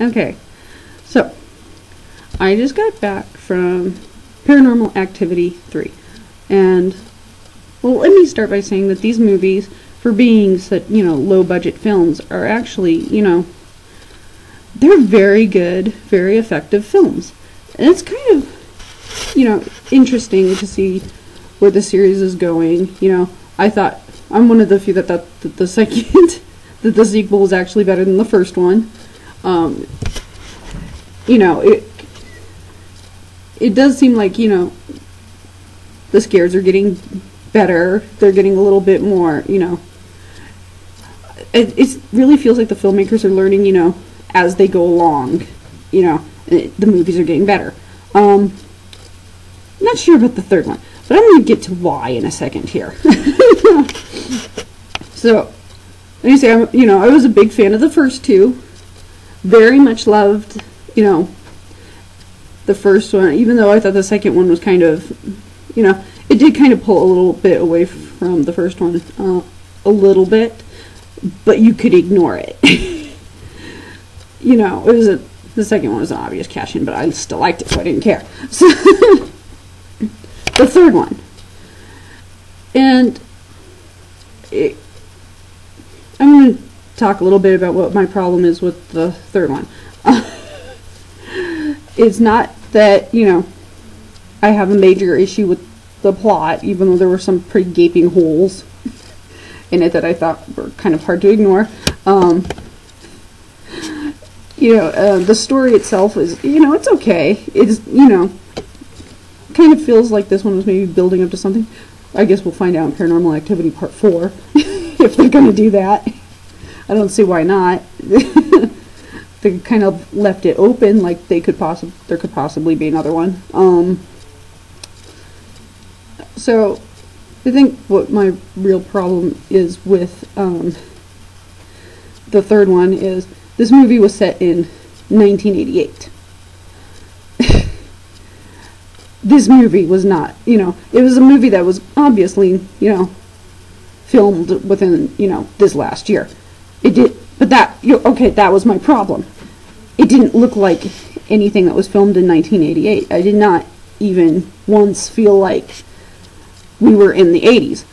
Okay, so I just got back from Paranormal Activity 3, and well, let me start by saying that these movies, for being such, low-budget films, are actually, they're very good, very effective films. And it's kind of, interesting to see where the series is going. I thought, I'm one of the few that thought that the second, that the sequel was actually better than the first one. It does seem like, the scares are getting better. They're getting a little bit more, it really feels like the filmmakers are learning, as they go along, the movies are getting better. Not sure about the third one, but I'm going to get to why in a second here. So, let me say, I was a big fan of the first two. Very much loved, the first one, even though I thought the second one was kind of, it did kind of pull a little bit away from the first one, a little bit, but you could ignore it. The second one was an obvious cash-in, but I still liked it, so I didn't care. So, the third one, and I'm going to talk a little bit about what my problem is with the third one. It's not that, I have a major issue with the plot, even though there were some pretty gaping holes in it that I thought were kind of hard to ignore. The story itself is, it's okay. It's, kind of feels like this one was maybe building up to something. I guess we'll find out in Paranormal Activity Part 4 if they're going to do that. I don't see why not. They kind of left it open, like there could possibly be another one. So I think what my real problem is with the third one is this movie was set in 1988. This movie was not, it was a movie that was obviously, filmed within, this last year. It did, but that was my problem. It didn't look like anything that was filmed in 1988. I did not even once feel like we were in the 80s.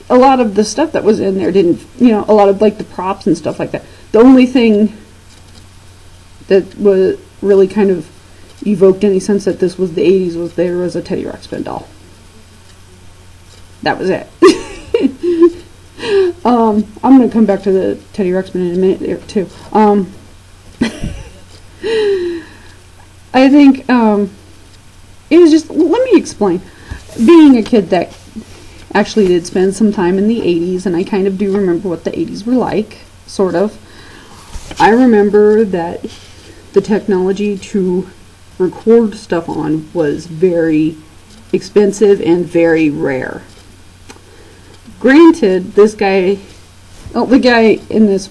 A lot of the stuff that was in there didn't, a lot of like the props and stuff like that. The only thing that was really kind of evoked any sense that this was the 80s was there was a Teddy Ruxpin doll. That was it. I'm going to come back to the Teddy Ruxpin in a minute or two. I think it was just, let me explain. Being a kid that actually did spend some time in the 80s, and I kind of do remember what the 80s were like, sort of. I remember that the technology to record stuff on was very expensive and very rare. Granted, the guy in this,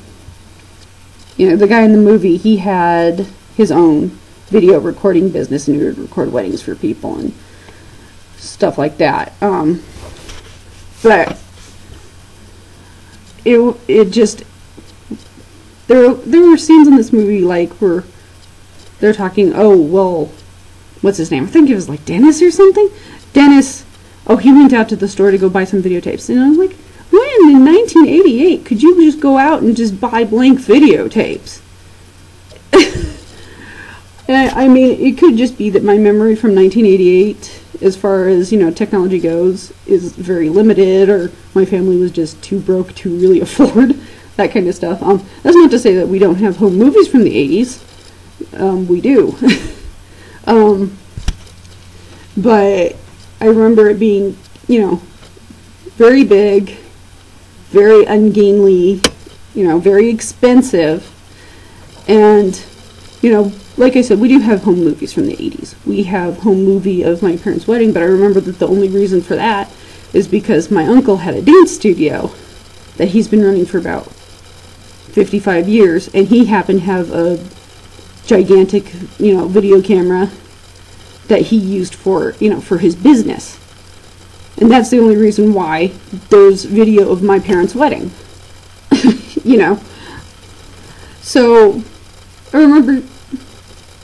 the guy in the movie, he had his own video recording business, and he would record weddings for people and stuff like that. But it just, there were scenes in this movie like where they're talking, oh, well, what's his name? I think it was like Dennis or something. Dennis, oh, he went out to the store to go buy some videotapes. And I was like, when in 1988 could you just go out and just buy blank videotapes? I mean, it could just be that my memory from 1988, as far as, technology goes, is very limited, or my family was just too broke to really afford that kind of stuff. That's not to say that we don't have home movies from the 80s. We do. But I remember it being, very big, very ungainly, very expensive, and, like I said, we do have home movies from the 80s. We have home movie of my parents' wedding, but I remember that the only reason for that is because my uncle had a dance studio that he's been running for about 55 years, and he happened to have a gigantic, video camera that he used for, for his business. And that's the only reason why there's video of my parents' wedding. So I remember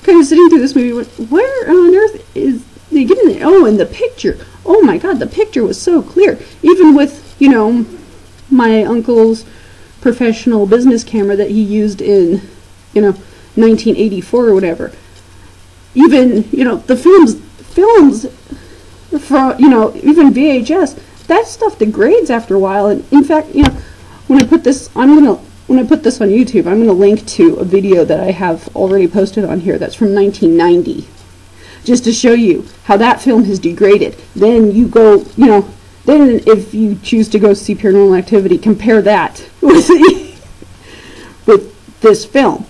kind of sitting through this movie, where on earth is they getting it? Oh, and the picture. Oh my God, the picture was so clear. Even with, you know, my uncle's professional business camera that he used in, you know, 1984 or whatever. Even, you know, the films from, you know, even VHS, that stuff degrades after a while. And in fact, you know, when I put this, when I put this on YouTube, I'm gonna link to a video that I have already posted on here that's from 1990, just to show you how that film has degraded. Then you go, you know, then if you choose to go see Paranormal Activity, compare that with with this film.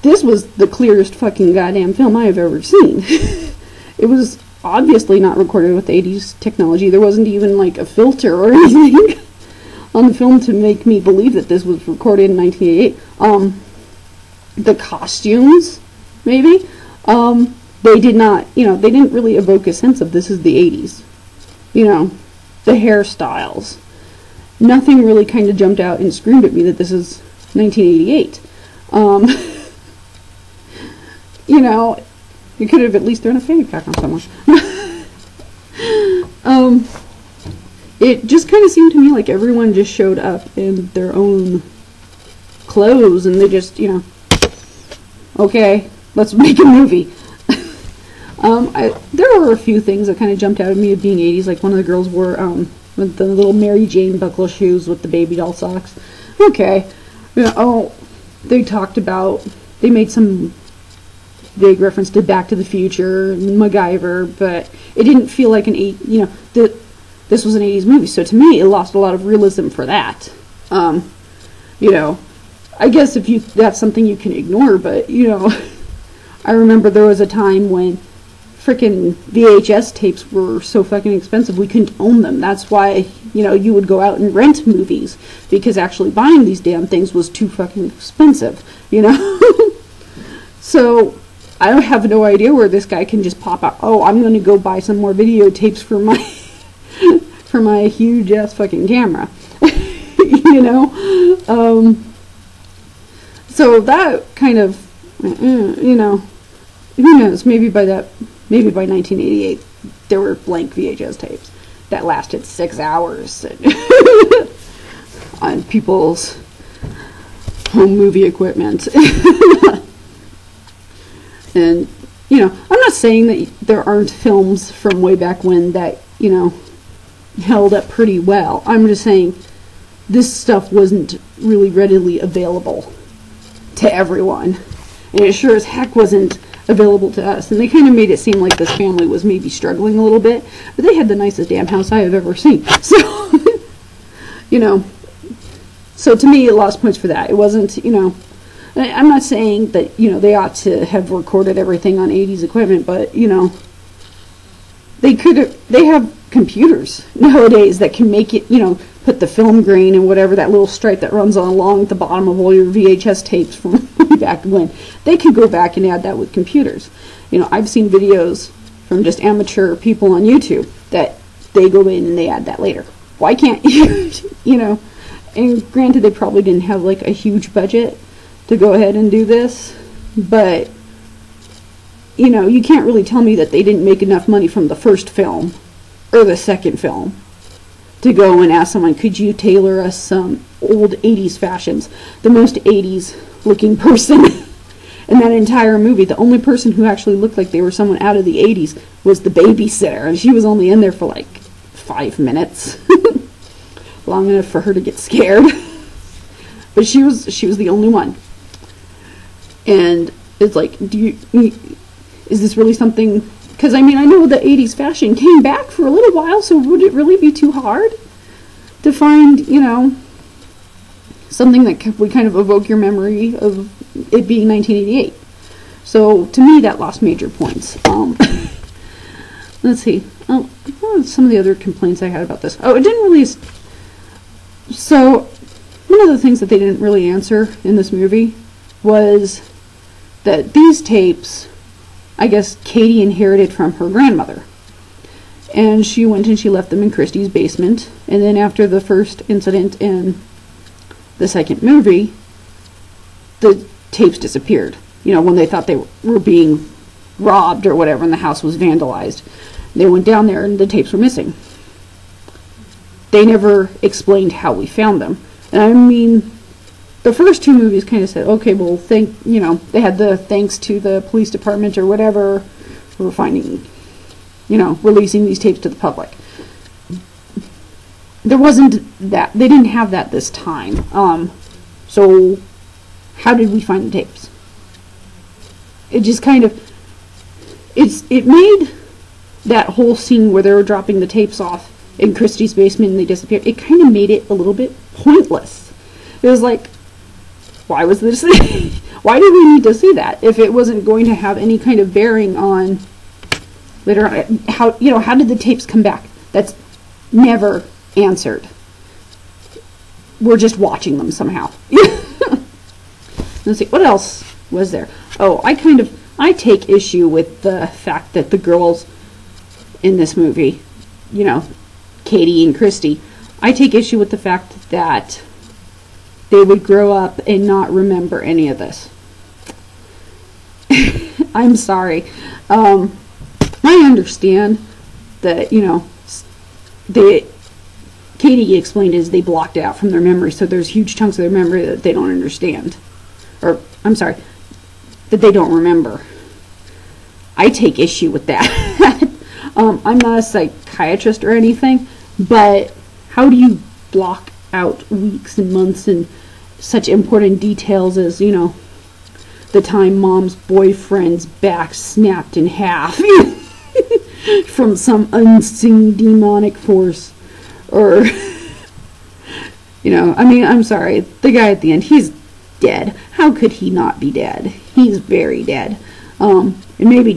This was the clearest fucking goddamn film I have ever seen. It was obviously not recorded with 80s technology. There wasn't even like a filter or anything on the film to make me believe that this was recorded in 1988. The costumes, maybe, they did not, you know, they didn't really evoke a sense of this is the 80s. You know, the hairstyles. Nothing really kind of jumped out and screamed at me that this is 1988. You know, you could have at least thrown a fanny pack on someone. It just kind of seemed to me like everyone just showed up in their own clothes and they just, you know, okay, let's make a movie. There were a few things that kind of jumped out at me of being 80s, like one of the girls wore with the little Mary Jane buckle shoes with the baby doll socks. Okay. You know, oh, they made some vague reference to Back to the Future and MacGyver, but it didn't feel like you know, this was an 80s movie, so to me it lost a lot of realism for that. You know, I guess that's something you can ignore, but, you know, I remember there was a time when frickin' VHS tapes were so fucking expensive we couldn't own them. That's why, you know, you would go out and rent movies, because actually buying these damn things was too fucking expensive, you know? So I have no idea where this guy can just pop out, oh, I'm gonna go buy some more videotapes for my for my huge ass fucking camera. You know? So that kind of, you know, who knows, maybe by 1988 there were blank VHS tapes that lasted 6 hours on people's home movie equipment. And, you know, I'm not saying that there aren't films from way back when that, you know, held up pretty well. I'm just saying this stuff wasn't really readily available to everyone. And it sure as heck wasn't available to us. And they kind of made it seem like this family was maybe struggling a little bit. But they had the nicest damn house I have ever seen. So, you know, so to me it lost points for that. It wasn't, you know, I'm not saying that, you know, they ought to have recorded everything on 80s equipment, but, you know, they have computers nowadays that can make it, you know, put the film grain and whatever, that little stripe that runs along the bottom of all your VHS tapes from back when. They can go back and add that with computers. You know, I've seen videos from just amateur people on YouTube that they go in and they add that later. Why can't you, you know, and granted they probably didn't have like a huge budget to go ahead and do this, but, you know, you can't really tell me that they didn't make enough money from the first film or the second film to go and ask someone, could you tailor us some old 80s fashions? The most 80s looking person in that entire movie, the only person who actually looked like they were someone out of the 80s was the babysitter, and she was only in there for like 5 minutes. Long enough for her to get scared. But she was the only one. And it's like, is this really something? Because, I mean, I know the 80s fashion came back for a little while, so would it really be too hard to find, you know, something that would kind of evoke your memory of it being 1988? So, to me, that lost major points. Let's see. What are some of the other complaints I had about this? Oh, it didn't really... So, one of the things that they didn't really answer in this movie was that these tapes, I guess Katie inherited from her grandmother. And she went and she left them in Christie's basement. And then after the first incident in the second movie, the tapes disappeared. You know, when they thought they were being robbed or whatever and the house was vandalized. They went down there and the tapes were missing. They never explained how we found them. And I mean, the first two movies kind of said, okay, well, they had the thanks to the police department or whatever for finding, releasing these tapes to the public. There wasn't that. They didn't have that this time. So how did we find the tapes? It just kind of, it made that whole scene where they were dropping the tapes off in Christie's basement and they disappeared, it kind of made it a little bit pointless. It was like, why was this? Why did we need to see that if it wasn't going to have any kind of bearing on later on? How did the tapes come back? That's never answered. We're just watching them somehow. Let's see, what else was there? Oh, I take issue with the fact that the girls in this movie, Katie and Christy, I take issue with the fact that they would grow up and not remember any of this. I'm sorry. I understand that, Katie explained is they blocked it out from their memory, so there's huge chunks of their memory that they don't understand. Or, I'm sorry, that they don't remember. I take issue with that. I'm not a psychiatrist or anything, but how do you block out weeks and months and such important details as, the time Mom's boyfriend's back snapped in half from some unseen demonic force? Or, I'm sorry, the guy at the end, he's dead. How could he not be dead? He's very dead. And maybe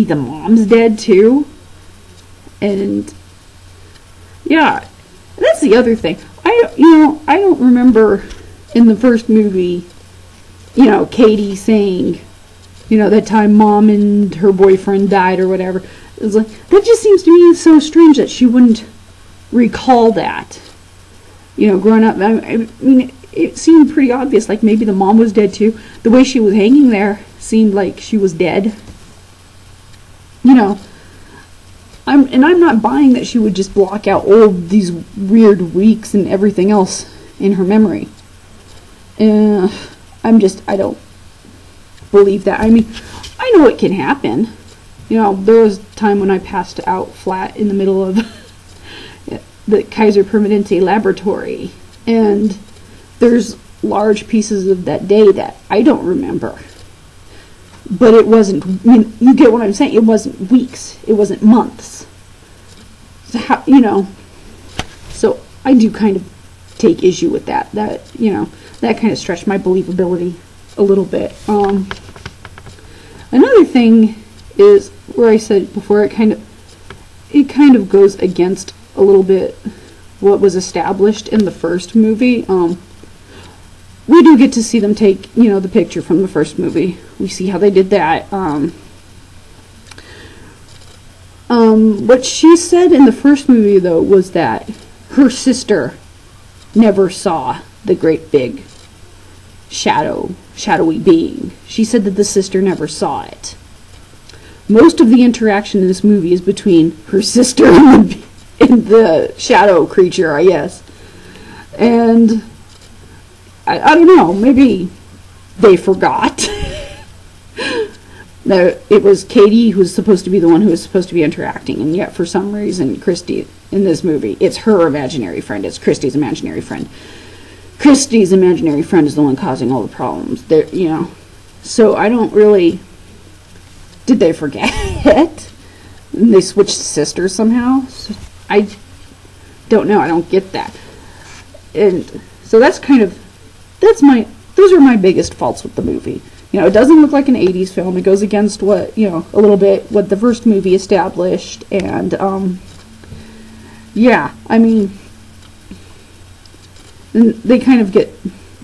the mom's dead too. And yeah, that's the other thing. I don't remember in the first movie, Katie saying, that time Mom and her boyfriend died or whatever. It was like, that just seems to me so strange that she wouldn't recall that. Growing up, I mean, it seemed pretty obvious, like maybe the mom was dead too. The way she was hanging there seemed like she was dead. I'm not buying that she would just block out all these weird weeks and everything else in her memory. I don't believe that. I mean, I know it can happen. There was a time when I passed out flat in the middle of the Kaiser Permanente laboratory, and there's large pieces of that day that I don't remember. But it wasn't, you get what I'm saying, it wasn't weeks, it wasn't months. So I do kind of take issue with that. That kind of stretched my believability a little bit. Another thing is where I said before, it kind of goes against a little bit what was established in the first movie. We do get to see them take, the picture from the first movie. We see how they did that. What she said in the first movie, though, was that her sister never saw the great big shadowy being. She said that the sister never saw it. Most of the interaction in this movie is between her sister and the shadow creature, I guess. And I don't know, maybe they forgot. that it was Katie who was supposed to be the one who was supposed to be interacting, and yet for some reason Christy in this movie, it's her imaginary friend, it's Christy's imaginary friend. Christy's imaginary friend is the one causing all the problems. So I don't really... Did they forget? And they switched sisters somehow? So I don't know. I don't get that. And so that's those are my biggest faults with the movie. It doesn't look like an 80s film. It goes against what, a little bit what the first movie established. And, yeah, I mean, they kind of get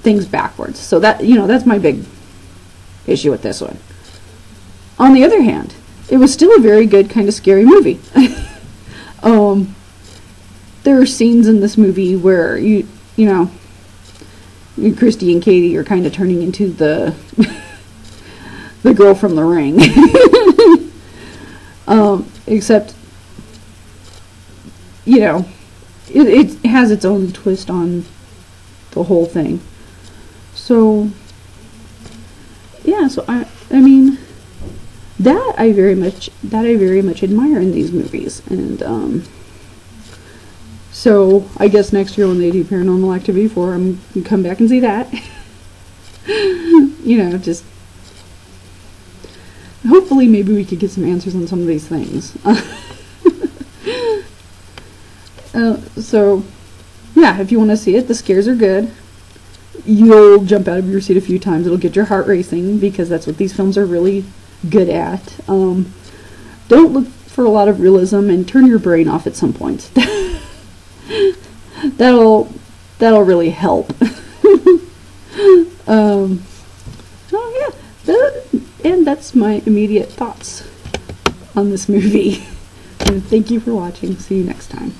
things backwards. So that, that's my big issue with this one. On the other hand, it was still a very good kind of scary movie. There are scenes in this movie where you Christy and Katie are kind of turning into the the girl from The Ring. Except, you know, it has its own twist on the whole thing. So, yeah, so I mean, that I very much admire in these movies. And, so I guess next year when they do Paranormal Activity 4, I'm going to come back and see that. You know, just hopefully maybe we could get some answers on some of these things. So, yeah, if you want to see it, the scares are good. You'll jump out of your seat a few times. It'll get your heart racing, because that's what these films are really good at. Don't look for a lot of realism, and turn your brain off at some point. That'll really help. Oh yeah, and that's my immediate thoughts on this movie. And thank you for watching. See you next time.